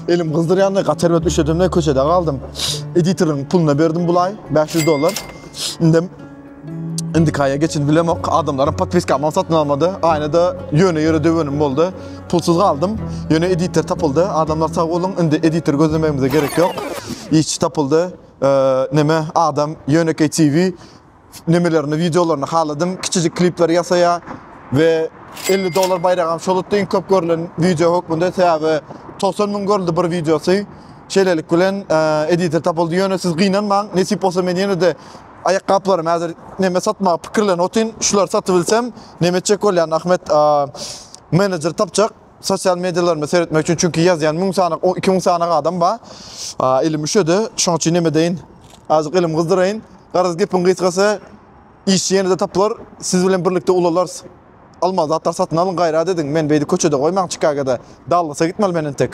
Elim kızdıryanlı katervet üşüdümle köşede kaldım. Editörün puluna verdim bulay $500. Indi kaya geçin bilemok adamların patviska mal satın almadı. Aynı da yöne dövönüm oldu. Pulsuz kaldım. Yöne editör tapıldı. Adamlar sağ olun. Indi editör gözlememize gerek yok. İş tapıldı. Neme adam Yöneke TV nemelerini, videolarını haladım. Küçücük klipleri yasaya ve $50 bayrağım şoluttu. En köp görülen video yok bunda. Tabi 90 bin görüldü bir videosu. Şeylelik gülen editör tapıldı. Yöne siz gıynanman. Nesip olsa men yine de ayakkabılarım hazır neme satma pikirlen otin. Şular satıbilsem neme çek olan Ahmet menajer tapacak. Sosyal medyalarımı seyretmek için çünkü yazyan 2000 sana adam var. Elim üşüdü. Şunun için neme deyin. Azıcık elim kızdırayın. Qarız gepin qıysqası iş yenide tapılar. Siz bilen birlikte ulalar. Almaz atlar satın alın gayra dedin. Men beydi köçede koymaň Chicago'da. Dallasa gitmel menen tek.